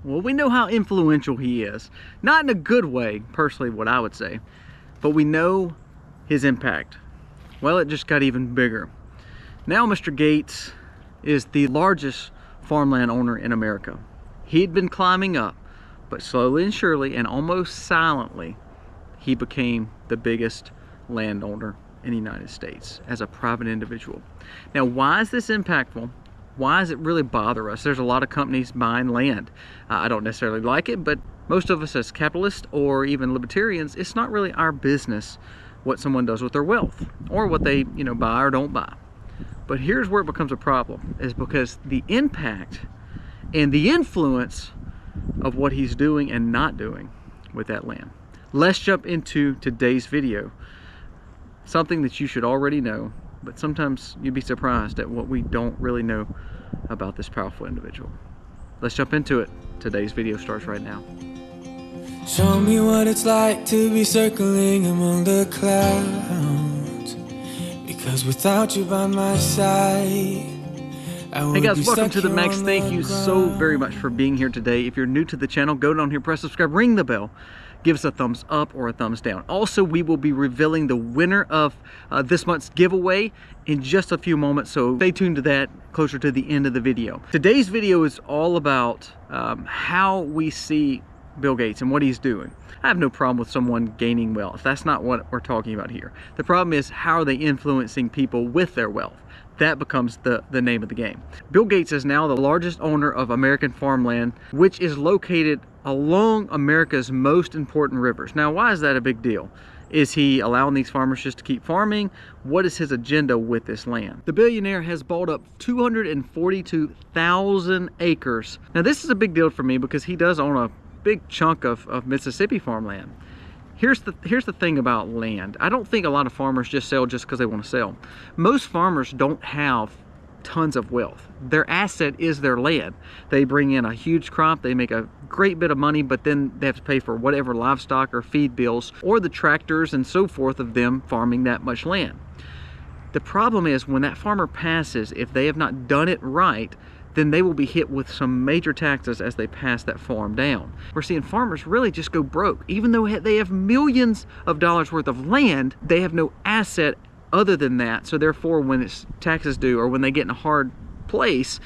Well, we know how influential he is. Not in a good way, personally, what I would say. But we know his impact. Well, it just got even bigger. Now Mr. Gates is the largest farmland owner in America. He'd been climbing up, but slowly and surely and almost silently, he became the biggest landowner in the United States as a private individual. Now, why is this impactful? Why does it really bother us? There's a lot of companies buying land. I don't necessarily like it, but most of us as capitalists or even libertarians, it's not really our business what someone does with their wealth or what they, buy or don't buy. But here's where it becomes a problem, is because the impact and the influence of what he's doing and not doing with that land. Let's jump into today's video. Something that you should already know, but sometimes you'd be surprised at what we don't really know about this powerful individual. Let's jump into it. Today's video starts right now. Show me what it's like to be circling among the clouds, because without you by my side, hey guys, welcome to the Max. Thank you so very much for being here today. If you're new to the channel, go down here, press subscribe, ring the bell, give us a thumbs up or a thumbs down. Also, we will be revealing the winner of this month's giveaway in just a few moments, so stay tuned to that closer to the end of the video. Today's video is all about how we see Bill Gates and what he's doing. I have no problem with someone gaining wealth. That's not what we're talking about here. The problem is, how are they influencing people with their wealth? That becomes the name of the game. Bill Gates is now the largest owner of American farmland, which is located along America's most important rivers. Now, why is that a big deal? Is he allowing these farmers just to keep farming? What is his agenda with this land? The billionaire has bought up 242,000 acres. Now, this is a big deal for me because he does own a big chunk of Mississippi farmland. Here's the thing about land. I don't think a lot of farmers just sell just because they want to sell. Most farmers don't have tons of wealth. Their asset is their land. They bring in a huge crop, they make a great bit of money, but then they have to pay for whatever livestock or feed bills or the tractors and so forth of them farming that much land. The problem is, when that farmer passes, if they have not done it right, then they will be hit with some major taxes as they pass that farm down. We're seeing farmers really just go broke. Even though they have millions of dollars worth of land, they have no asset other than that. So therefore, when it's taxes due or when they get in a hard place,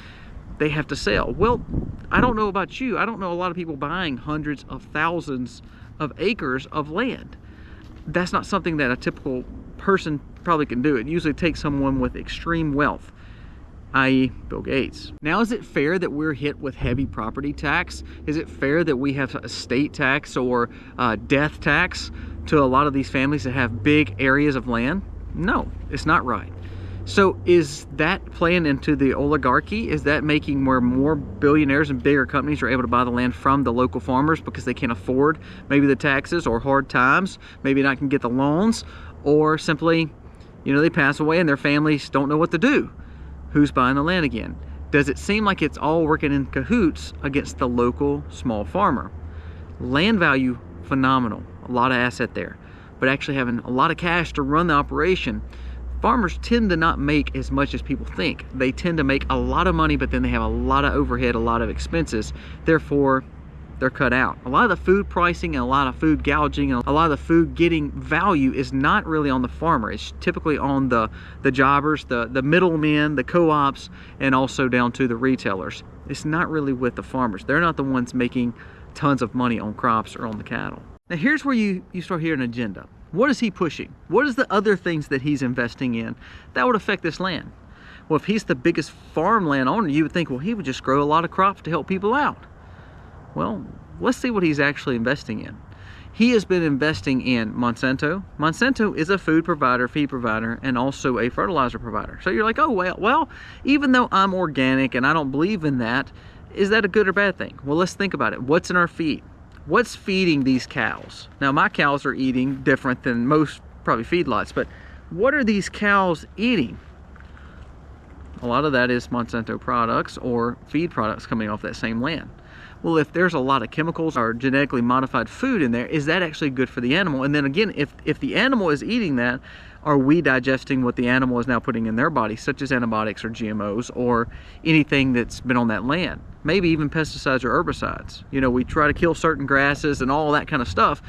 they have to sell. Well, I don't know about you. I don't know a lot of people buying hundreds of thousands of acres of land. That's not something that a typical person probably can do. It usually takes someone with extreme wealth, i.e. Bill Gates. Now, is it fair that we're hit with heavy property tax? Is it fair that we have estate tax or death tax to a lot of these families that have big areas of land? No, it's not right. So is that playing into the oligarchy? Is that making where more billionaires and bigger companies are able to buy the land from the local farmers because they can't afford maybe the taxes or hard times, maybe not can get the loans, or simply, they pass away and their families don't know what to do? Who's buying the land again? Does it seem like it's all working in cahoots against the local small farmer? Land value, phenomenal, a lot of asset there, but actually having a lot of cash to run the operation, farmers tend to not make as much as people think. They tend to make a lot of money, but then they have a lot of overhead, a lot of expenses. Therefore, they're cut out. A lot of the food pricing and a lot of food gouging and a lot of the food getting value is not really on the farmer. It's typically on the jobbers, the middlemen, the co-ops, and also down to the retailers. It's not really with the farmers. They're not the ones making tons of money on crops or on the cattle. Now, here's where you start hearing an agenda. What is he pushing? What is the other things that he's investing in that would affect this land? Well, if he's the biggest farmland owner, you would think, well, he would just grow a lot of crops to help people out. Well, let's see what he's actually investing in. He has been investing in Monsanto. Monsanto is a food provider, feed provider, and also a fertilizer provider. So you're like, oh, well, even though I'm organic and I don't believe in that, is that a good or bad thing? Well, let's think about it. What's in our feed? What's feeding these cows? Now, my cows are eating different than most probably feedlots, but what are these cows eating? A lot of that is Monsanto products or feed products coming off that same land. Well, if there's a lot of chemicals or genetically modified food in there, is that actually good for the animal? And then again, if the animal is eating that, are we digesting what the animal is now putting in their body, such as antibiotics or GMOs or anything that's been on that land? Maybe even pesticides or herbicides. You know, we try to kill certain grasses and all that kind of stuff.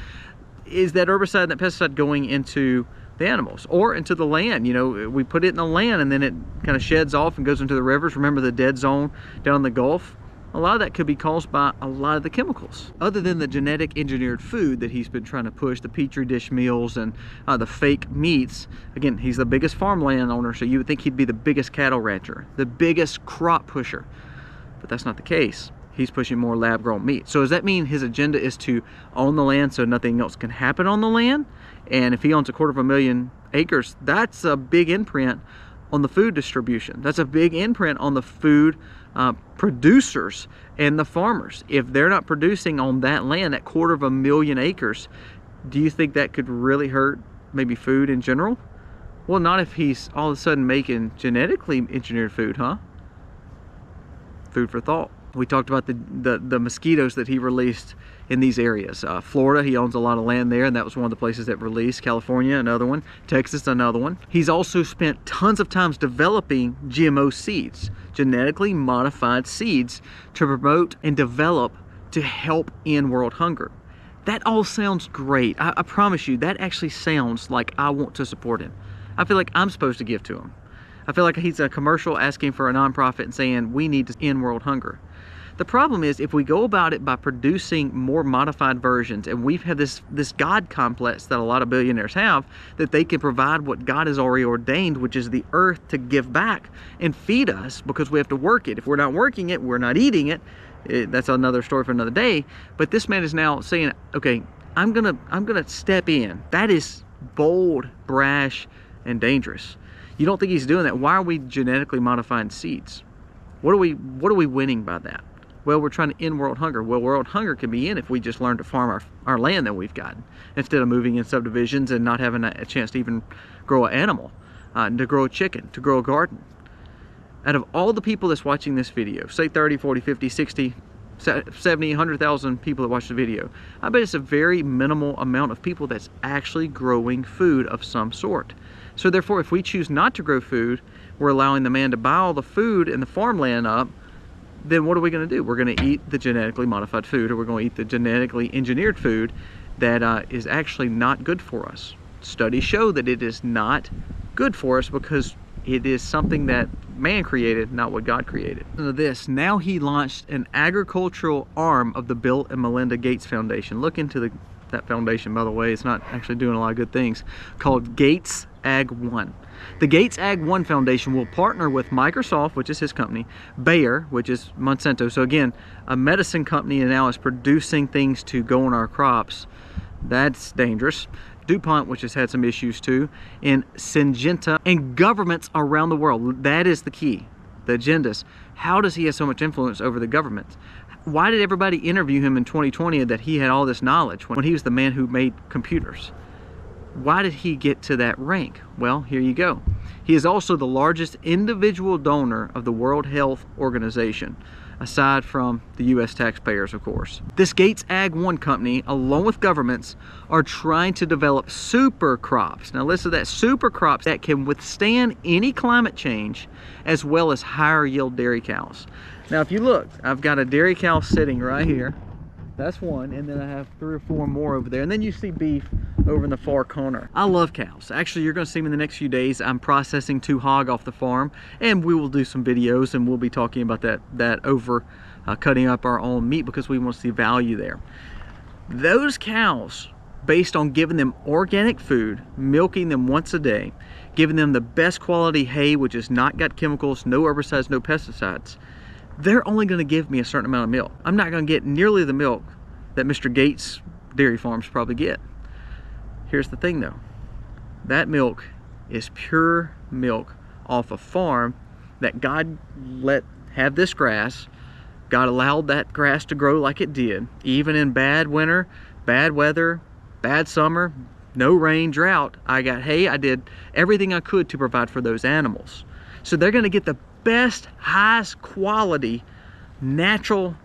Is that herbicide and that pesticide going into the animals or into the land? You know, we put it in the land and then it kind of sheds off and goes into the rivers. Remember the dead zone down in the Gulf? A lot of that could be caused by a lot of the chemicals. Other than the genetic engineered food that he's been trying to push, the Petri dish meals and the fake meats. Again, he's the biggest farmland owner, so you would think he'd be the biggest cattle rancher, the biggest crop pusher. But that's not the case. He's pushing more lab-grown meat. So does that mean his agenda is to own the land so nothing else can happen on the land? And if he owns 250,000 acres, that's a big imprint on the food distribution. That's a big imprint on the food producers and the farmers. If they're not producing on that land, that 250,000 acres, do you think that could really hurt maybe food in general? Well, not if he's all of a sudden making genetically engineered food, huh? Food for thought. We talked about the mosquitoes that he released in these areas. Florida, he owns a lot of land there, and that was one of the places that released. California, another one. Texas, another one. He's also spent tons of time developing GMO seeds, genetically modified seeds, to promote and develop to help end world hunger. That all sounds great. I promise you, that actually sounds like I want to support him. I feel like I'm supposed to give to him. I feel like he's a commercial asking for a nonprofit and saying we need to end world hunger. The problem is if we go about it by producing more modified versions, and we've had this God complex that a lot of billionaires have, that they can provide what God has already ordained, which is the earth to give back and feed us because we have to work it. If we're not working it, we're not eating it. That's another story for another day. But this man is now saying, okay, I'm gonna step in. That is bold, brash, and dangerous. You don't think he's doing that? Why are we genetically modifying seeds? What are we winning by that? Well, we're trying to end world hunger. Well, world hunger can be in if we just learn to farm our land that we've gotten, instead of moving in subdivisions and not having a chance to even grow an animal, to grow a chicken, to grow a garden. Out of all the people that's watching this video, say 30, 40, 50, 60, 70, 100,000 people that watch the video, I bet it's a very minimal amount of people that's actually growing food of some sort. So therefore, if we choose not to grow food, we're allowing the man to buy all the food and the farmland up. Then what are we going to do? We're going to eat the genetically modified food, or we're going to eat the genetically engineered food that is actually not good for us. Studies show that it is not good for us because it is something that man created, not what God created. Listen to this. Now he launched an agricultural arm of the Bill and Melinda Gates Foundation. Look into that foundation, by the way. It's not actually doing a lot of good things. Called Gates Ag One. The Gates Ag One Foundation will partner with Microsoft, which is his company, Bayer, which is Monsanto. So again, a medicine company now is producing things to go on our crops. That's dangerous. DuPont, which has had some issues too, and Syngenta, and governments around the world. That is the key, the agendas. How does he have so much influence over the government? Why did everybody interview him in 2020 that he had all this knowledge when he was the man who made computers? Why did he get to that rank? Well, here you go. He is also the largest individual donor of the World Health Organization, aside from the US taxpayers, of course. This Gates Ag One company, along with governments, are trying to develop super crops. Now listen to that, super crops that can withstand any climate change, as well as higher yield dairy cows. Now if you look, I've got a dairy cow sitting right here. That's one, and then I have 3 or 4 more over there. And then you see beef over in the far corner. I love cows. Actually, you're gonna see me in the next few days. I'm processing 2 hog off the farm, and we will do some videos, and we'll be talking about that over cutting up our own meat, because we want to see value there. Those cows, based on giving them organic food, milking them once a day, giving them the best quality hay, which has not got chemicals, no herbicides, no pesticides, they're only going to give me a certain amount of milk. I'm not going to get nearly the milk that Mr. Gates dairy farms probably get. Here's the thing though, that milk is pure milk off a farm that God let have this grass. God allowed that grass to grow like it did, even in bad winter, bad weather, bad summer, no rain, drought. I got hay. I did everything I could to provide for those animals. So they're going to get the best, highest quality natural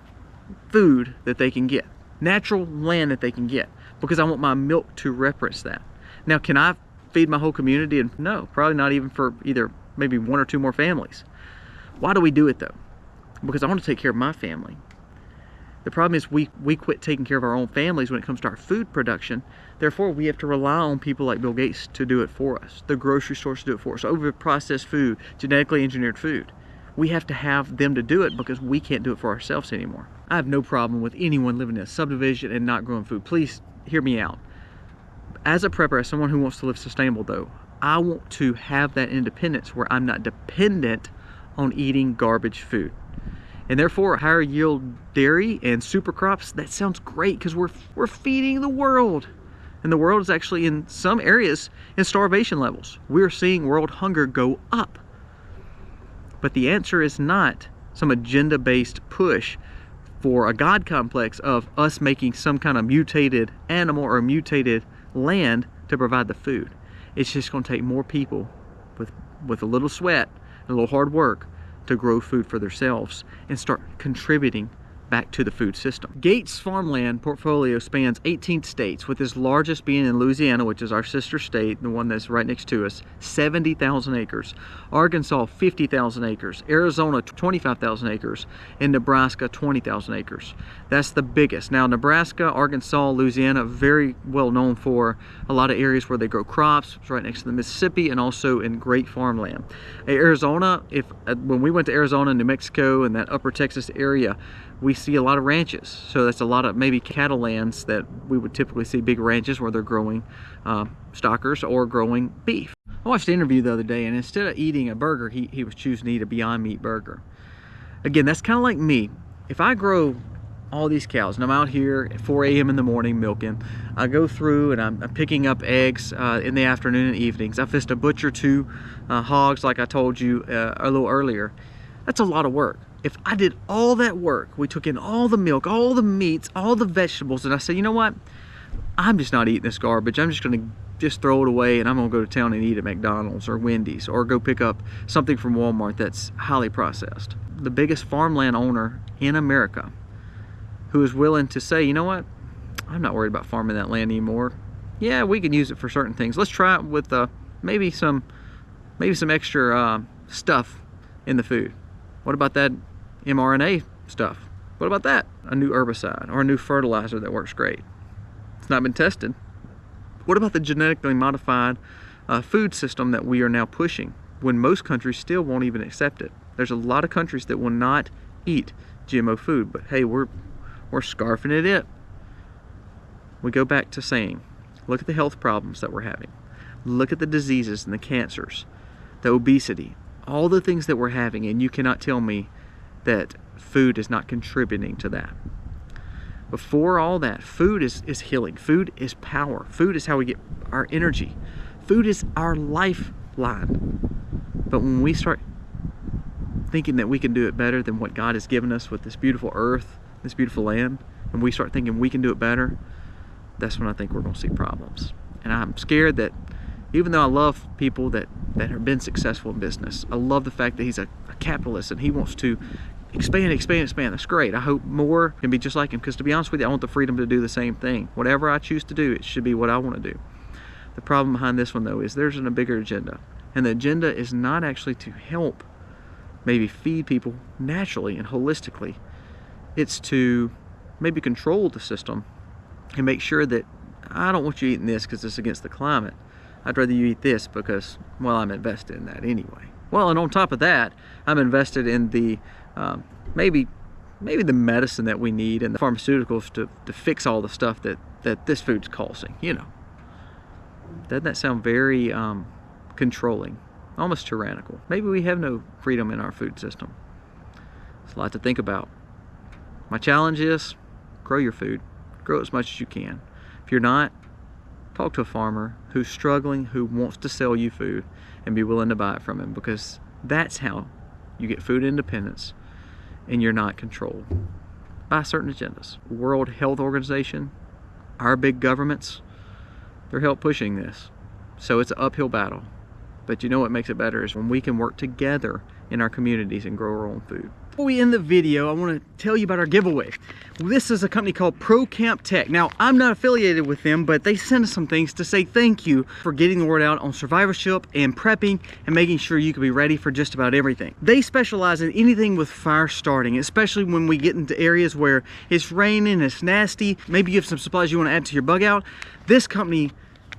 food that they can get, natural land that they can get, because I want my milk to reference that. Now, can I feed my whole community? And no, probably not even for either maybe 1 or 2 more families. Why do we do it though? Because I want to take care of my family. The problem is we quit taking care of our own families when it comes to our food production. Therefore, we have to rely on people like Bill Gates to do it for us, the grocery stores to do it for us, over processed food, genetically engineered food. We have to have them to do it because we can't do it for ourselves anymore. I have no problem with anyone living in a subdivision and not growing food. Please hear me out. As a prepper, as someone who wants to live sustainable though, I want to have that independence where I'm not dependent on eating garbage food. And therefore, higher yield dairy and super crops, that sounds great because we're feeding the world. And the world is actually in some areas in starvation levels. We're seeing world hunger go up. But the answer is not some agenda-based push for a God complex of us making some kind of mutated animal or mutated land to provide the food. It's just going to take more people with a little sweat and a little hard work to grow food for themselves and start contributing back to the food system. Gates' farmland portfolio spans 18 states, with his largest being in Louisiana, which is our sister state, the one that's right next to us, 70,000 acres. Arkansas, 50,000 acres. Arizona, 25,000 acres. And Nebraska, 20,000 acres. That's the biggest. Now, Nebraska, Arkansas, Louisiana, very well known for a lot of areas where they grow crops. It's right next to the Mississippi and also in great farmland. Arizona, when we went to Arizona, New Mexico, and that upper Texas area, we see a lot of ranches. So that's a lot of maybe cattle lands that we would typically see big ranches where they're growing stockers or growing beef. I watched an interview the other day, and instead of eating a burger, he was choosing to eat a Beyond Meat burger. Again, that's kind of like me. If I grow all these cows and I'm out here at 4 a.m. in the morning milking, I go through and I'm picking up eggs in the afternoon and evenings. I fished a butcher 2 hogs like I told you a little earlier. That's a lot of work. If I did all that work, we took in all the milk, all the meats, all the vegetables, and I said, you know what? I'm just not eating this garbage. I'm just gonna throw it away, and I'm gonna go to town and eat at McDonald's or Wendy's, or go pick up something from Walmart that's highly processed. The biggest farmland owner in America who is willing to say, you know what? I'm not worried about farming that land anymore. Yeah, we can use it for certain things. Let's try it with maybe some extra stuff in the food. What about that mRNA stuff? What about that? A new herbicide or a new fertilizer that works great. It's not been tested. What about the genetically modified food system that we are now pushing when most countries still won't even accept it? There's a lot of countries that will not eat GMO food, but hey, we're scarfing it in. We go back to saying, look at the health problems that we're having. Look at the diseases and the cancers, the obesity, all the things that we're having, and you cannot tell me that food is not contributing to that. Before all that, food is healing. Food is power. Food is how we get our energy. Food is our lifeline. But when we start thinking that we can do it better than what God has given us with this beautiful earth, this beautiful land, and we start thinking we can do it better, that's when I think we're going to see problems. And I'm scared that even though I love people that have been successful in business, I love the fact that he's a capitalist and he wants to expand. That's great. I hope more can be just like him, because to be honest with you, I want the freedom to do the same thing. Whatever I choose to do, it should be what I want to do. The problem behind this one though is there's a bigger agenda, and the agenda is not actually to help maybe feed people naturally and holistically. It's to maybe control the system and make sure that I don't want you eating this because it's against the climate. I'd rather you eat this because, well, I'm invested in that anyway. Well, and on top of that, I'm invested in the maybe the medicine that we need and the pharmaceuticals to fix all the stuff that this food's causing, you know. Doesn't that sound very controlling, almost tyrannical? Maybe we have no freedom in our food system. It's a lot to think about. My challenge is, grow your food. Grow as much as you can. If you're not, talk to a farmer who's struggling, who wants to sell you food, and be willing to buy it from him, because that's how you get food independence and you're not controlled by certain agendas. World Health Organization, our big governments, they're help pushing this. So it's an uphill battle. But you know what makes it better is when we can work together in our communities and grow our own food. Before we end the video, I want to tell you about our giveaway. This is a company called Cant Tech. Now, I'm not affiliated with them, but they sent us some things to say thank you for getting the word out on survivorship and prepping and making sure you can be ready for just about everything. They specialize in anything with fire starting, especially when we get into areas where it's raining, it's nasty, maybe you have some supplies you want to add to your bug out. This company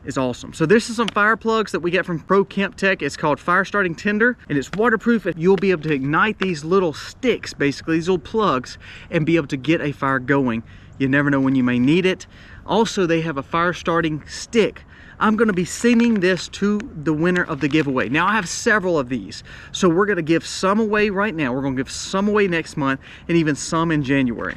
is awesome. So this is some fire plugs that we get from Cant Tech. It's called Fire Starting Tinder, and it's waterproof. You'll be able to ignite these little sticks, basically these little plugs, and be able to get a fire going. You never know when you may need it. Also, they have a fire starting stick. I'm going to be sending this to the winner of the giveaway. Now, I have several of these, so we're going to give some away right now. We're going to give some away next month, and even some in January.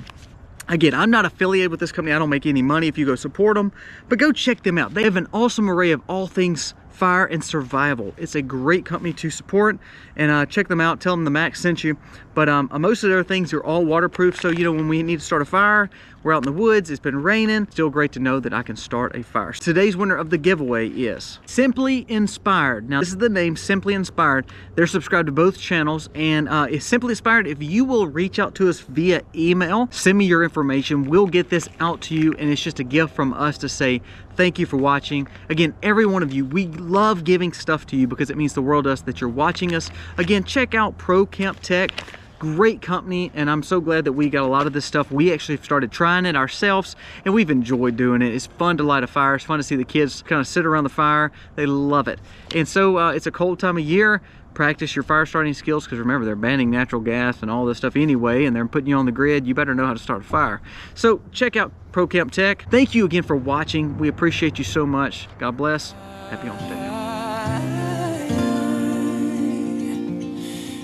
Again, I'm not affiliated with this company. I don't make any money if you go support them, but go check them out. They have an awesome array of all things fire and survival. It's a great company to support, and check them out. Tell them the Max sent you. But most of their things are all waterproof, so you know, when we need to start a fire, we're out in the woods, it's been raining, still great to know that I can start a fire. Today's winner of the giveaway is Simply Inspired. Now, this is the name, Simply Inspired. They're subscribed to both channels, and it's Simply Inspired. If you will reach out to us via email, send me your information, we'll get this out to you, and it's just a gift from us to say thank you for watching. Again, every one of you, we love giving stuff to you because it means the world to us that you're watching us. Again, check out Cant Tech. Great company, and I'm so glad that we got a lot of this stuff. We actually started trying it ourselves, and we've enjoyed doing it. It's fun to light a fire. It's fun to see the kids kind of sit around the fire. They love it. And so it's a cold time of year. Practice your fire starting skills, because remember, they're banning natural gas and all this stuff anyway, and they're putting you on the grid. You better know how to start a fire. So check out Cant Tech. Thank you again for watching. We appreciate you so much. God bless. Happy Homesteading.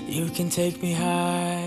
You can take me high.